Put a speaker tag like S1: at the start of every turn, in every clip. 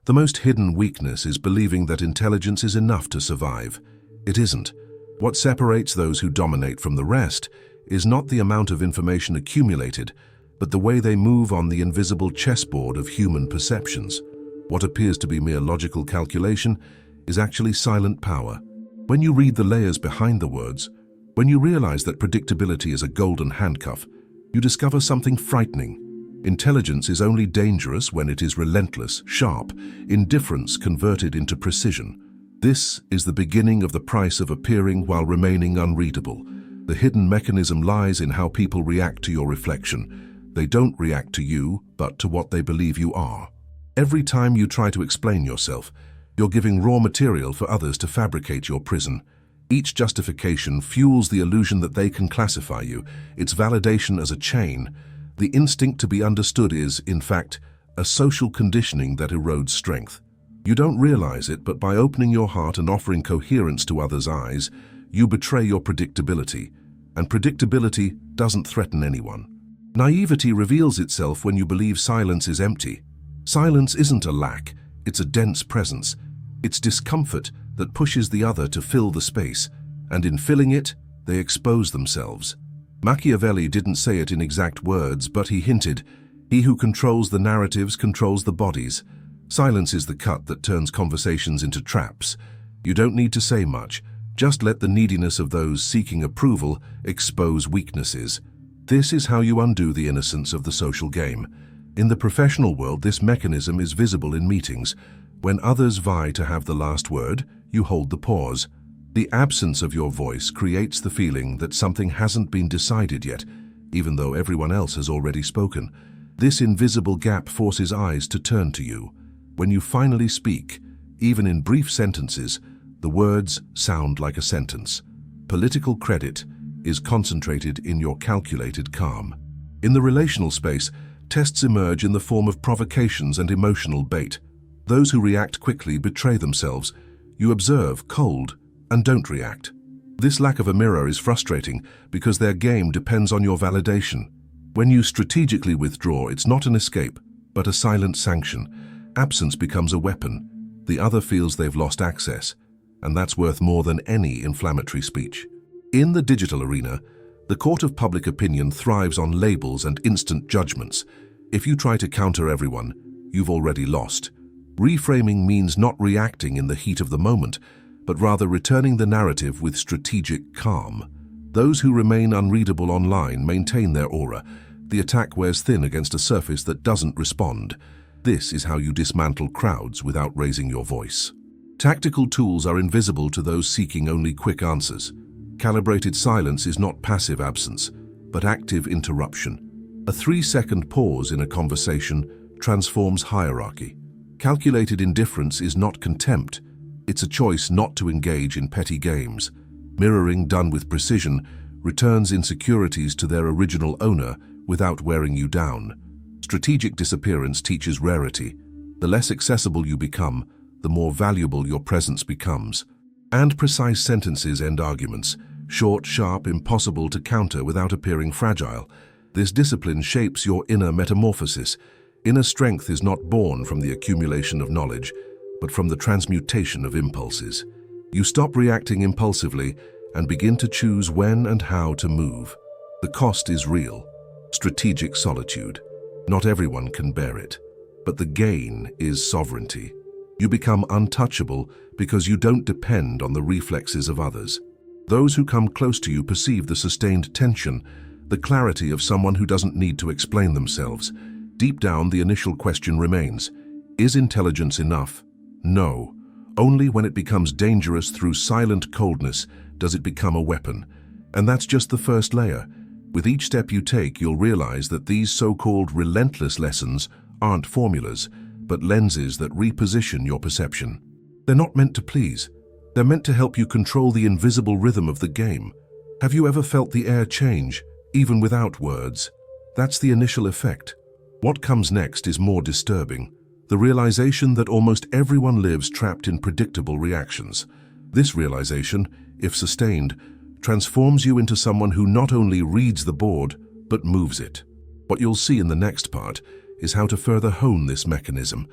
S1: The most hidden weakness is believing that intelligence is enough to survive. It isn't. What separates those who dominate from the rest is not the amount of information accumulated, but the way they move on the invisible chessboard of human perceptions. What appears to be mere logical calculation is actually silent power. When you read the layers behind the words, when you realize that predictability is a golden handcuff, you discover something frightening. Intelligence is only dangerous when it is relentless, sharp, indifference converted into precision. This is the beginning of the price of appearing while remaining unreadable. The hidden mechanism lies in how people react to your reflection. They don't react to you, but to what they believe you are. Every time you try to explain yourself, you're giving raw material for others to fabricate your prison. Each justification fuels the illusion that they can classify you, its validation as a chain. The instinct to be understood is, in fact, a social conditioning that erodes strength. You don't realize it, but by opening your heart and offering coherence to others' eyes, you betray your predictability, and predictability doesn't threaten anyone. Naivety reveals itself when you believe silence is empty. Silence isn't a lack, it's a dense presence. It's discomfort that pushes the other to fill the space, and in filling it, they expose themselves. Machiavelli didn't say it in exact words, but he hinted, "He who controls the narratives controls the bodies." Silence is the cut that turns conversations into traps. You don't need to say much, just let the neediness of those seeking approval expose weaknesses. This is how you undo the innocence of the social game. In the professional world, this mechanism is visible in meetings. When others vie to have the last word, you hold the pause. The absence of your voice creates the feeling that something hasn't been decided yet, even though everyone else has already spoken. This invisible gap forces eyes to turn to you. When you finally speak, even in brief sentences, the words sound like a sentence. Political credit is concentrated in your calculated calm. In the relational space, tests emerge in the form of provocations and emotional bait. Those who react quickly betray themselves. You observe, cold, and don't react. This lack of a mirror is frustrating because their game depends on your validation. When you strategically withdraw, it's not an escape, but a silent sanction. Absence becomes a weapon. The other feels they've lost access, and that's worth more than any inflammatory speech. In the digital arena, the court of public opinion thrives on labels and instant judgments. If you try to counter everyone, you've already lost. Reframing means not reacting in the heat of the moment, but rather returning the narrative with strategic calm. Those who remain unreadable online maintain their aura. The attack wears thin against a surface that doesn't respond. This is how you dismantle crowds without raising your voice. Tactical tools are invisible to those seeking only quick answers. Calibrated silence is not passive absence, but active interruption. A 3-second pause in a conversation transforms hierarchy. Calculated indifference is not contempt. It's a choice not to engage in petty games. Mirroring done with precision returns insecurities to their original owner without wearing you down. Strategic disappearance teaches rarity. The less accessible you become, the more valuable your presence becomes. And precise sentences end arguments. Short, sharp, impossible to counter without appearing fragile. This discipline shapes your inner metamorphosis. Inner strength is not born from the accumulation of knowledge, but from the transmutation of impulses. You stop reacting impulsively and begin to choose when and how to move. The cost is real. Strategic solitude. Not everyone can bear it, but the gain is sovereignty. You become untouchable because you don't depend on the reflexes of others. Those who come close to you perceive the sustained tension, the clarity of someone who doesn't need to explain themselves. Deep down, the initial question remains, is intelligence enough? No. Only when it becomes dangerous through silent coldness does it become a weapon. And that's just the first layer. With each step you take, you'll realize that these so-called relentless lessons aren't formulas, but lenses that reposition your perception. They're not meant to please. They're meant to help you control the invisible rhythm of the game. Have you ever felt the air change, even without words? That's the initial effect. What comes next is more disturbing. The realization that almost everyone lives trapped in predictable reactions. This realization, if sustained, transforms you into someone who not only reads the board, but moves it. What you'll see in the next part is how to further hone this mechanism,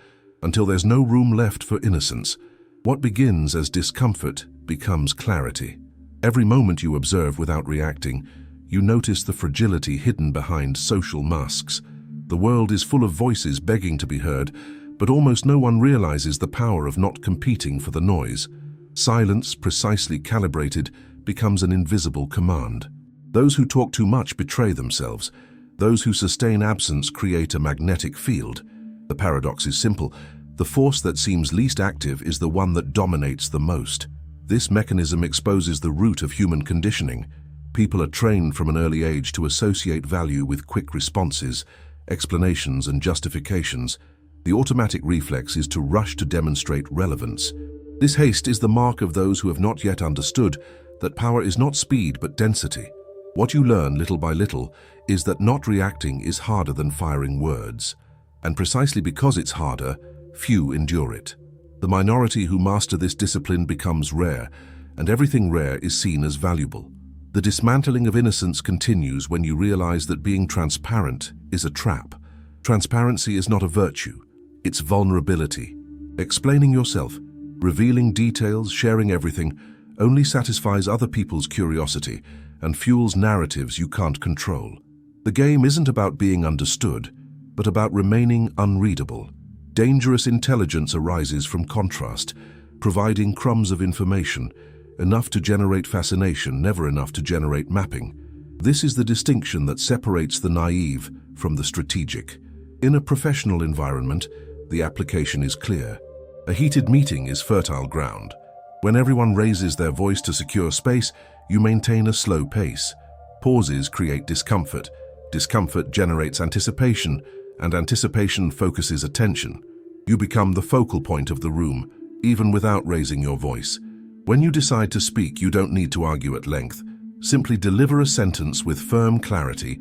S1: until there's no room left for innocence. What begins as discomfort becomes clarity. Every moment you observe without reacting, you notice the fragility hidden behind social masks. The world is full of voices begging to be heard, but almost no one realizes the power of not competing for the noise. Silence, precisely calibrated, becomes an invisible command. Those who talk too much betray themselves. Those who sustain absence create a magnetic field. The paradox is simple. The force that seems least active is the one that dominates the most. This mechanism exposes the root of human conditioning. People are trained from an early age to associate value with quick responses, explanations, and justifications. The automatic reflex is to rush to demonstrate relevance. This haste is the mark of those who have not yet understood that power is not speed but density. What you learn little by little is that not reacting is harder than firing words. And precisely because it's harder, few endure it. The minority who master this discipline becomes rare, and everything rare is seen as valuable. The dismantling of innocence continues when you realize that being transparent is a trap. Transparency is not a virtue, it's vulnerability. Explaining yourself, revealing details, sharing everything, only satisfies other people's curiosity and fuels narratives you can't control. The game isn't about being understood, but about remaining unreadable. Dangerous intelligence arises from contrast, providing crumbs of information, enough to generate fascination, never enough to generate mapping. This is the distinction that separates the naive from the strategic. In a professional environment, the application is clear. A heated meeting is fertile ground. When everyone raises their voice to secure space, you maintain a slow pace. Pauses create discomfort. Discomfort generates anticipation, and anticipation focuses attention. You become the focal point of the room, even without raising your voice. When you decide to speak, you don't need to argue at length. Simply deliver a sentence with firm clarity,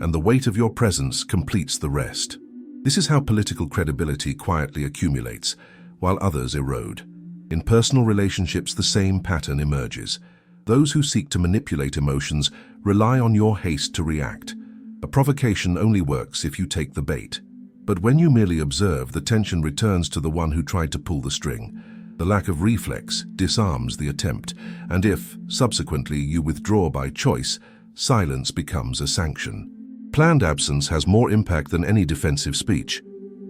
S1: and the weight of your presence completes the rest. This is how political credibility quietly accumulates, while others erode. In personal relationships, the same pattern emerges. Those who seek to manipulate emotions rely on your haste to react. A provocation only works if you take the bait. But when you merely observe, the tension returns to the one who tried to pull the string. The lack of reflex disarms the attempt, and if, subsequently, you withdraw by choice, silence becomes a sanction. Planned absence has more impact than any defensive speech.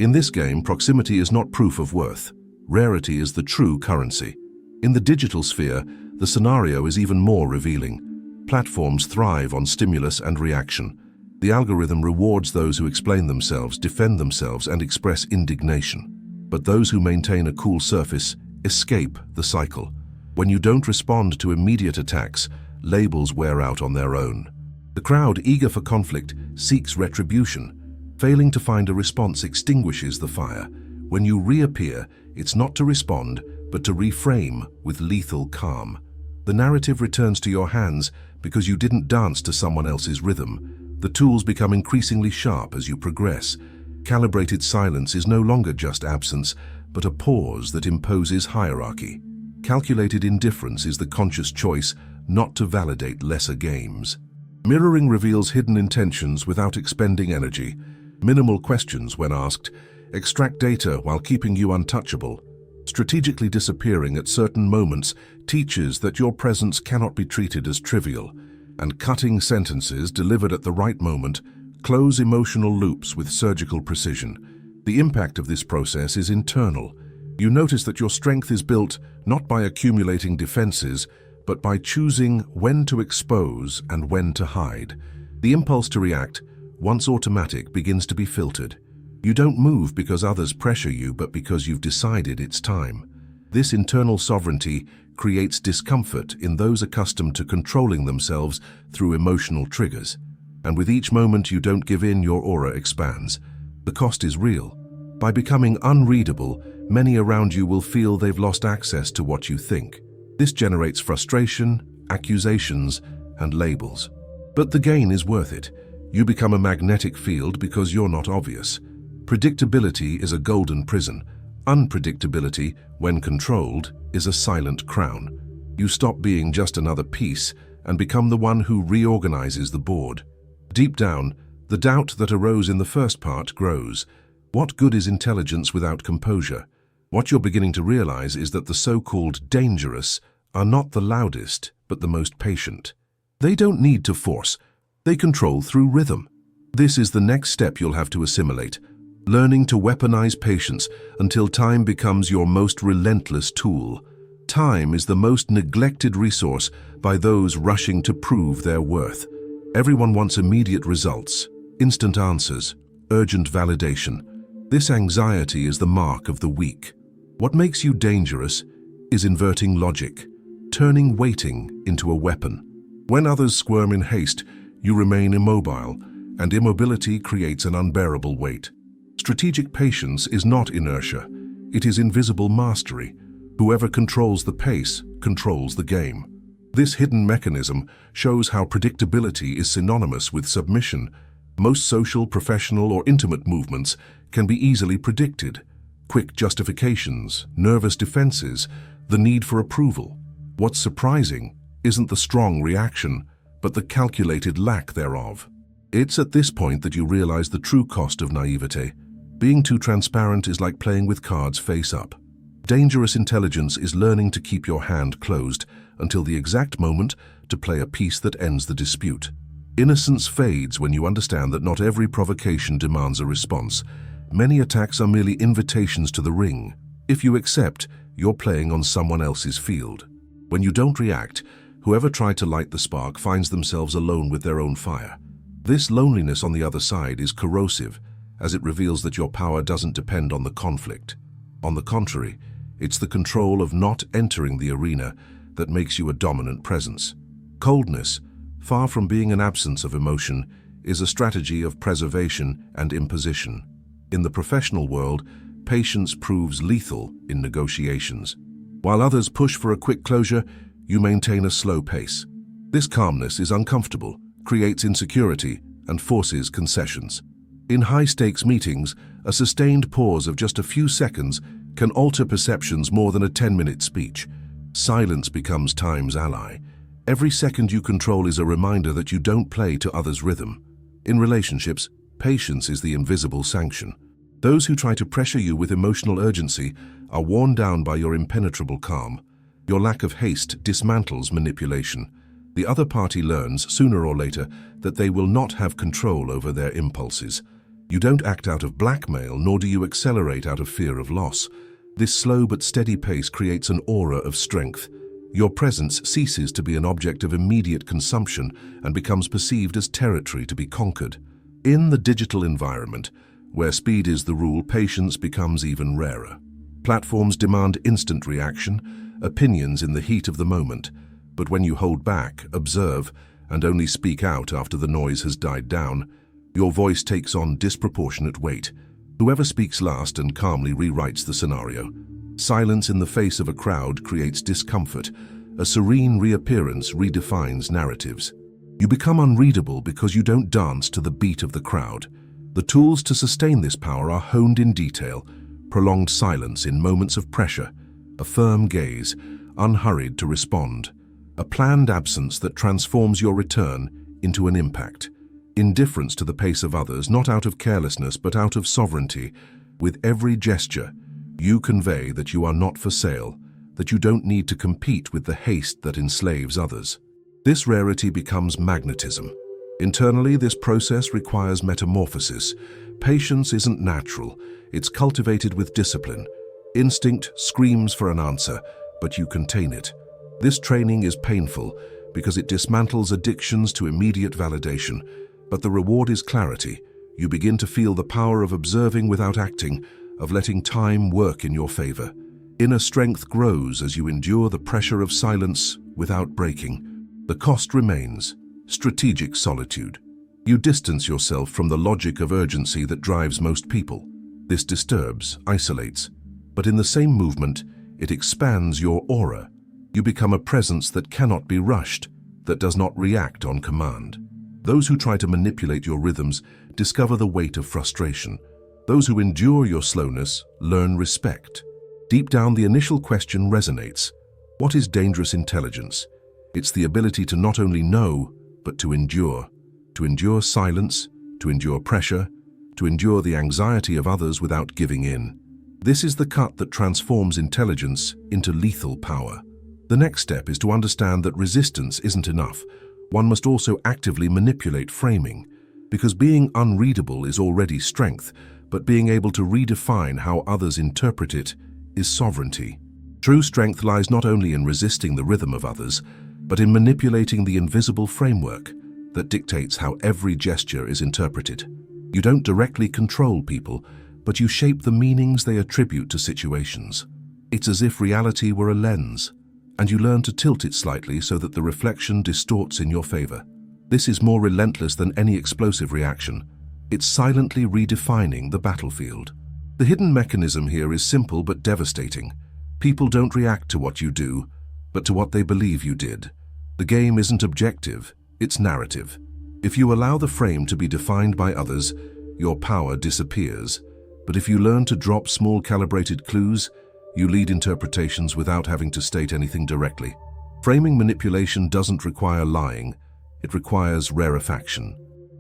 S1: In this game, proximity is not proof of worth. Rarity is the true currency. In the digital sphere, the scenario is even more revealing. Platforms thrive on stimulus and reaction. The algorithm rewards those who explain themselves, defend themselves, and express indignation. But those who maintain a cool surface escape the cycle. When you don't respond to immediate attacks, labels wear out on their own. The crowd, eager for conflict, seeks retribution. Failing to find a response extinguishes the fire. When you reappear, it's not to respond, but to reframe with lethal calm. The narrative returns to your hands because you didn't dance to someone else's rhythm. The tools become increasingly sharp as you progress. Calibrated silence is no longer just absence, but a pause that imposes hierarchy. Calculated indifference is the conscious choice not to validate lesser games. Mirroring reveals hidden intentions without expending energy. Minimal questions when asked. Extract data while keeping you untouchable. Strategically disappearing at certain moments teaches that your presence cannot be treated as trivial. And cutting sentences delivered at the right moment close emotional loops with surgical precision. The impact of this process is internal. You notice that your strength is built not by accumulating defenses, but by choosing when to expose and when to hide. The impulse to react, once automatic, begins to be filtered. You don't move because others pressure you, but because you've decided it's time. This internal sovereignty creates discomfort in those accustomed to controlling themselves through emotional triggers. And with each moment you don't give in, your aura expands. The cost is real. By becoming unreadable, many around you will feel they've lost access to what you think. This generates frustration, accusations, and labels. But the gain is worth it. You become a magnetic field because you're not obvious. Predictability is a golden prison. Unpredictability, when controlled, is a silent crown. You stop being just another piece and become the one who reorganizes the board. Deep down, the doubt that arose in the first part grows. What good is intelligence without composure? What you're beginning to realize is that the so-called dangerous are not the loudest, but the most patient. They don't need to force. They control through rhythm. This is the next step you'll have to assimilate, learning to weaponize patience until time becomes your most relentless tool. Time is the most neglected resource by those rushing to prove their worth. Everyone wants immediate results, instant answers, urgent validation. This anxiety is the mark of the weak. What makes you dangerous is inverting logic, turning waiting into a weapon. When others squirm in haste, you remain immobile, and immobility creates an unbearable weight. Strategic patience is not inertia, it is invisible mastery. Whoever controls the pace controls the game. This hidden mechanism shows how predictability is synonymous with submission. Most social, professional, or intimate movements can be easily predicted. Quick justifications, nervous defenses, the need for approval. What's surprising isn't the strong reaction, but the calculated lack thereof. It's at this point that you realize the true cost of naivete. Being too transparent is like playing with cards face up. Dangerous intelligence is learning to keep your hand closed until the exact moment to play a piece that ends the dispute. Innocence fades when you understand that not every provocation demands a response. Many attacks are merely invitations to the ring. If you accept, you're playing on someone else's field. When you don't react, whoever tried to light the spark finds themselves alone with their own fire. This loneliness on the other side is corrosive, as it reveals that your power doesn't depend on the conflict. On the contrary, it's the control of not entering the arena that makes you a dominant presence. Coldness, far from being an absence of emotion, is a strategy of preservation and imposition. In the professional world, patience proves lethal in negotiations. While others push for a quick closure, you maintain a slow pace. This calmness is uncomfortable, creates insecurity, and forces concessions. In high-stakes meetings, a sustained pause of just a few seconds can alter perceptions more than a 10-minute speech. Silence becomes time's ally. Every second you control is a reminder that you don't play to others' rhythm. In relationships, patience is the invisible sanction. Those who try to pressure you with emotional urgency are worn down by your impenetrable calm. Your lack of haste dismantles manipulation. The other party learns, sooner or later, that they will not have control over their impulses. You don't act out of blackmail, nor do you accelerate out of fear of loss. This slow but steady pace creates an aura of strength. Your presence ceases to be an object of immediate consumption and becomes perceived as territory to be conquered. In the digital environment, where speed is the rule, patience becomes even rarer. Platforms demand instant reaction, opinions in the heat of the moment. But when you hold back, observe, and only speak out after the noise has died down, your voice takes on disproportionate weight. Whoever speaks last and calmly rewrites the scenario. Silence in the face of a crowd creates discomfort. A serene reappearance redefines narratives. You become unreadable because you don't dance to the beat of the crowd. The tools to sustain this power are honed in detail: prolonged silence in moments of pressure, a firm gaze, unhurried to respond, a planned absence that transforms your return into an impact. Indifference to the pace of others, not out of carelessness but out of sovereignty. With every gesture, you convey that you are not for sale, that you don't need to compete with the haste that enslaves others. This rarity becomes magnetism. Internally, this process requires metamorphosis. Patience isn't natural, it's cultivated with discipline. Instinct screams for an answer, but you contain it. This training is painful because it dismantles addictions to immediate validation. But the reward is clarity. You begin to feel the power of observing without acting, of letting time work in your favor. Inner strength grows as you endure the pressure of silence without breaking. The cost remains: strategic solitude. You distance yourself from the logic of urgency that drives most people. This disturbs, isolates, but in the same movement, it expands your aura. You become a presence that cannot be rushed, that does not react on command. Those who try to manipulate your rhythms discover the weight of frustration. Those who endure your slowness learn respect. Deep down, the initial question resonates. What is dangerous intelligence? It's the ability to not only know, but to endure. To endure silence, to endure pressure, to endure the anxiety of others without giving in. This is the cut that transforms intelligence into lethal power. The next step is to understand that resistance isn't enough. One must also actively manipulate framing, because being unreadable is already strength, but being able to redefine how others interpret it is sovereignty. True strength lies not only in resisting the rhythm of others, but in manipulating the invisible framework that dictates how every gesture is interpreted. You don't directly control people, but you shape the meanings they attribute to situations. It's as if reality were a lens, and you learn to tilt it slightly so that the reflection distorts in your favor. This is more relentless than any explosive reaction. It's silently redefining the battlefield. The hidden mechanism here is simple but devastating. People don't react to what you do, but to what they believe you did. The game isn't objective, it's narrative. If you allow the frame to be defined by others, your power disappears. But if you learn to drop small calibrated clues, you lead interpretations without having to state anything directly. Framing manipulation doesn't require lying, it requires rarefaction.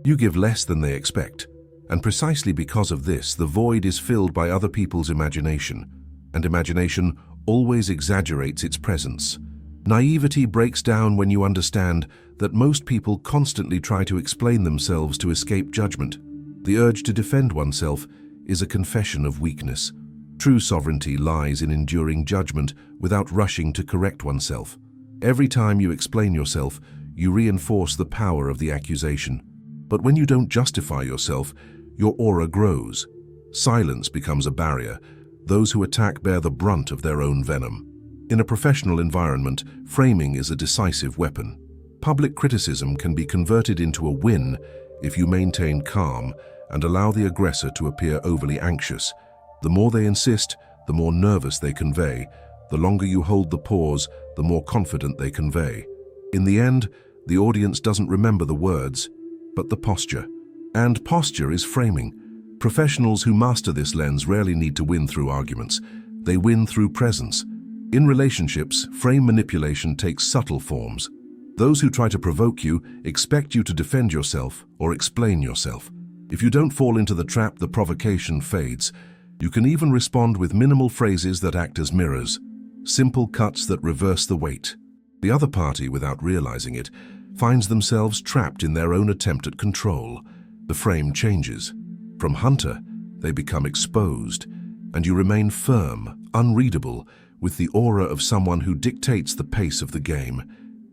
S1: You give less than they expect, and precisely because of this, the void is filled by other people's imagination, and imagination always exaggerates its presence. Naivety breaks down when you understand that most people constantly try to explain themselves to escape judgment. The urge to defend oneself is a confession of weakness. True sovereignty lies in enduring judgment without rushing to correct oneself. Every time you explain yourself, you reinforce the power of the accusation. But when you don't justify yourself, your aura grows. Silence becomes a barrier. Those who attack bear the brunt of their own venom. In a professional environment, framing is a decisive weapon. Public criticism can be converted into a win if you maintain calm and allow the aggressor to appear overly anxious. The more they insist, the more nervous they convey. The longer you hold the pause, the more confident they convey. In the end, the audience doesn't remember the words, but the posture. And posture is framing. Professionals who master this lens rarely need to win through arguments. They win through presence. In relationships, frame manipulation takes subtle forms. Those who try to provoke you expect you to defend yourself or explain yourself. If you don't fall into the trap, the provocation fades. You can even respond with minimal phrases that act as mirrors, simple cuts that reverse the weight. The other party, without realizing it, finds themselves trapped in their own attempt at control. The frame changes. From hunter, they become exposed, and you remain firm, unreadable, with the aura of someone who dictates the pace of the game.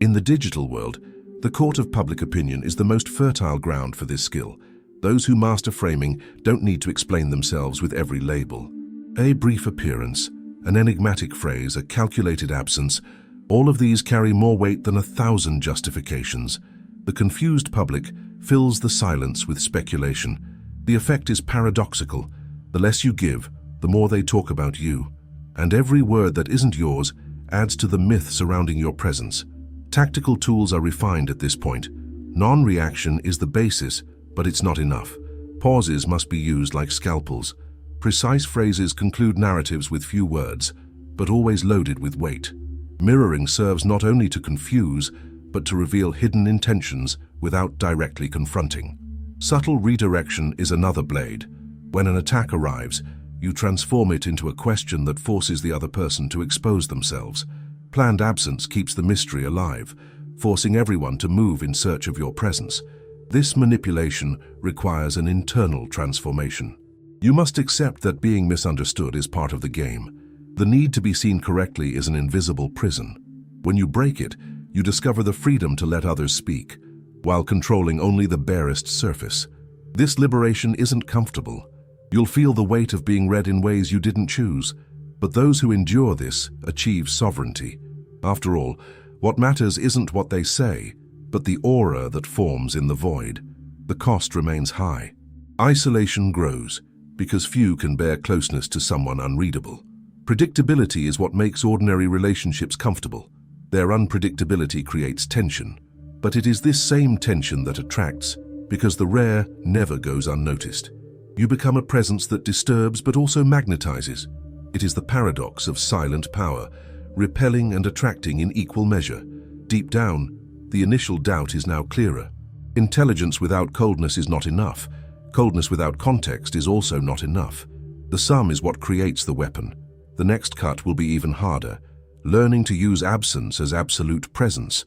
S1: In the digital world, the court of public opinion is the most fertile ground for this skill. Those who master framing don't need to explain themselves with every label. A brief appearance, an enigmatic phrase, a calculated absence, all of these carry more weight than 1,000 justifications. The confused public fills the silence with speculation. The effect is paradoxical. The less you give, the more they talk about you. And every word that isn't yours adds to the myth surrounding your presence. Tactical tools are refined at this point. Non-reaction is the basis, but it's not enough. Pauses must be used like scalpels. Precise phrases conclude narratives with few words, but always loaded with weight. Mirroring serves not only to confuse, but to reveal hidden intentions without directly confronting. Subtle redirection is another blade. When an attack arrives, you transform it into a question that forces the other person to expose themselves. Planned absence keeps the mystery alive, forcing everyone to move in search of your presence. This manipulation requires an internal transformation. You must accept that being misunderstood is part of the game. The need to be seen correctly is an invisible prison. When you break it, you discover the freedom to let others speak, while controlling only the barest surface. This liberation isn't comfortable. You'll feel the weight of being read in ways you didn't choose. But those who endure this achieve sovereignty. After all, what matters isn't what they say, but the aura that forms in the void. The cost remains high. Isolation grows, because few can bear closeness to someone unreadable. Predictability is what makes ordinary relationships comfortable. Their unpredictability creates tension. But it is this same tension that attracts, because the rare never goes unnoticed. You become a presence that disturbs but also magnetizes. It is the paradox of silent power, repelling and attracting in equal measure. Deep down, the initial doubt is now clearer. Intelligence without coldness is not enough. Coldness without context is also not enough. The sum is what creates the weapon. The next cut will be even harder. Learning to use absence as absolute presence.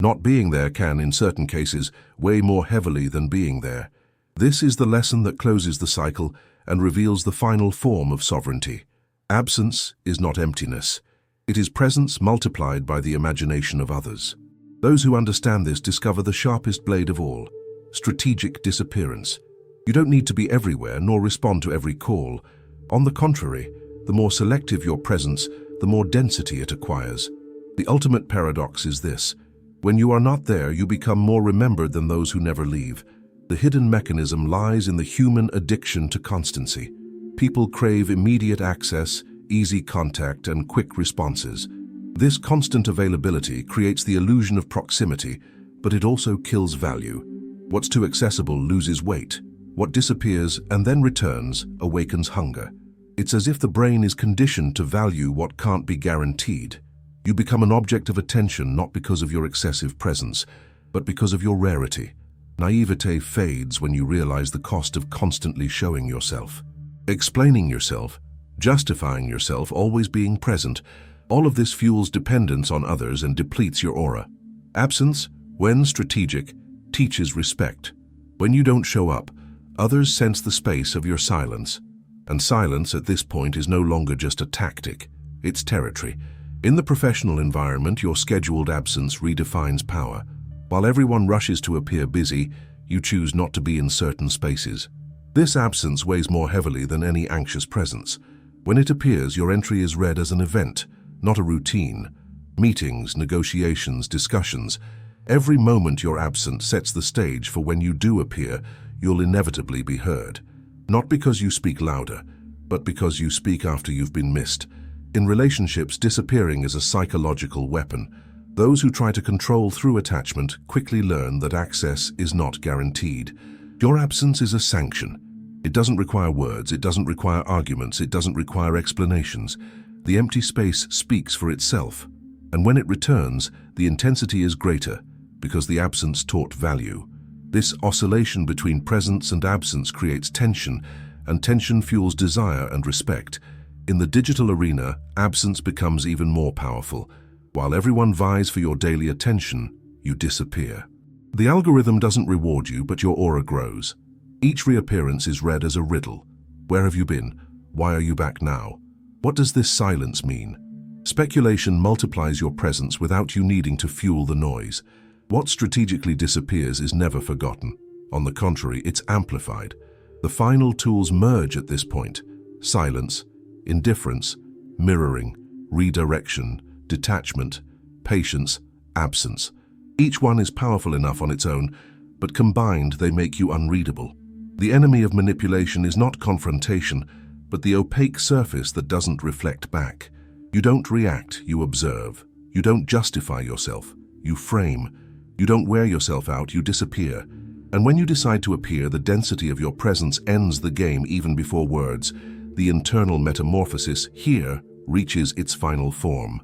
S1: Not being there can, in certain cases, weigh more heavily than being there. This is the lesson that closes the cycle and reveals the final form of sovereignty. Absence is not emptiness. It is presence multiplied by the imagination of others. Those who understand this discover the sharpest blade of all: strategic disappearance. You don't need to be everywhere nor respond to every call. On the contrary, the more selective your presence, the more density it acquires. The ultimate paradox is this: when you are not there, you become more remembered than those who never leave. The hidden mechanism lies in the human addiction to constancy. People crave immediate access, easy contact, and quick responses. This constant availability creates the illusion of proximity, but it also kills value. What's too accessible loses weight. What disappears and then returns awakens hunger. It's as if the brain is conditioned to value what can't be guaranteed. You become an object of attention not because of your excessive presence, but because of your rarity. Naivete fades when you realize the cost of constantly showing yourself. Explaining yourself, justifying yourself, always being present, all of this fuels dependence on others and depletes your aura. Absence, when strategic, teaches respect. When you don't show up, others sense the space of your silence. And silence at this point is no longer just a tactic, it's territory. In the professional environment, your scheduled absence redefines power. While everyone rushes to appear busy, you choose not to be in certain spaces. This absence weighs more heavily than any anxious presence. When it appears, your entry is read as an event, not a routine. Meetings, negotiations, discussions. Every moment you're absent sets the stage for when you do appear, you'll inevitably be heard. Not because you speak louder, but because you speak after you've been missed. In relationships, disappearing is a psychological weapon. Those who try to control through attachment quickly learn that access is not guaranteed. Your absence is a sanction. It doesn't require words, it doesn't require arguments, it doesn't require explanations. The empty space speaks for itself. And when it returns, the intensity is greater, because the absence taught value. This oscillation between presence and absence creates tension, and tension fuels desire and respect. In the digital arena, absence becomes even more powerful. While everyone vies for your daily attention, you disappear. The algorithm doesn't reward you, but your aura grows. Each reappearance is read as a riddle. Where have you been? Why are you back now? What does this silence mean? Speculation multiplies your presence without you needing to fuel the noise. What strategically disappears is never forgotten. On the contrary, it's amplified. The final tools merge at this point: silence, indifference, mirroring, redirection, detachment, patience, absence. Each one is powerful enough on its own, but combined they make you unreadable. The enemy of manipulation is not confrontation, but the opaque surface that doesn't reflect back. You don't react, you observe. You don't justify yourself, you frame. You don't wear yourself out, you disappear. And when you decide to appear, the density of your presence ends the game even before words. The internal metamorphosis here reaches its final form.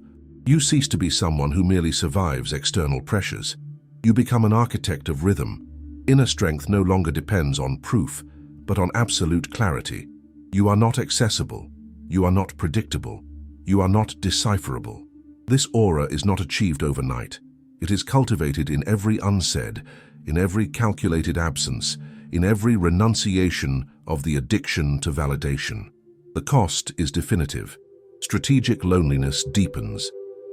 S1: You cease to be someone who merely survives external pressures. You become an architect of rhythm. Inner strength no longer depends on proof, but on absolute clarity. You are not accessible. You are not predictable. You are not decipherable. This aura is not achieved overnight. It is cultivated in every unsaid, in every calculated absence, in every renunciation of the addiction to validation. The cost is definitive. Strategic loneliness deepens.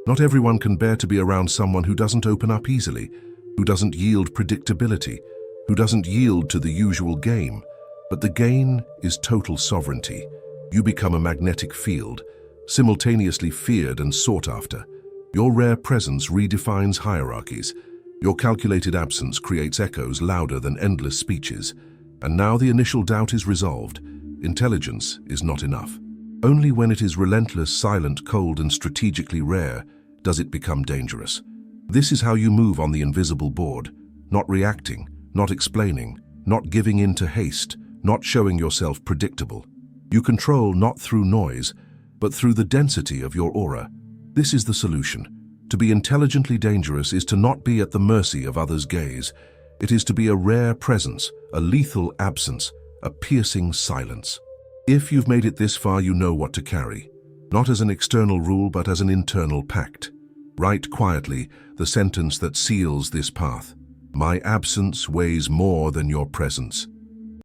S1: Not everyone can bear to be around someone who doesn't open up easily, who doesn't yield predictability, who doesn't yield to the usual game. But the gain is total sovereignty. You become a magnetic field, simultaneously feared and sought after. Your rare presence redefines hierarchies. Your calculated absence creates echoes louder than endless speeches. And now the initial doubt is resolved. Intelligence is not enough. Only when it is relentless, silent, cold, and strategically rare does it become dangerous. This is how you move on the invisible board, not reacting, not explaining, not giving in to haste, not showing yourself predictable. You control not through noise, but through the density of your aura. This is the solution. To be intelligently dangerous is to not be at the mercy of others' gaze. It is to be a rare presence, a lethal absence, a piercing silence. If you've made it this far, you know what to carry, not as an external rule but as an internal pact. Write quietly the sentence that seals this path. My absence weighs more than your presence.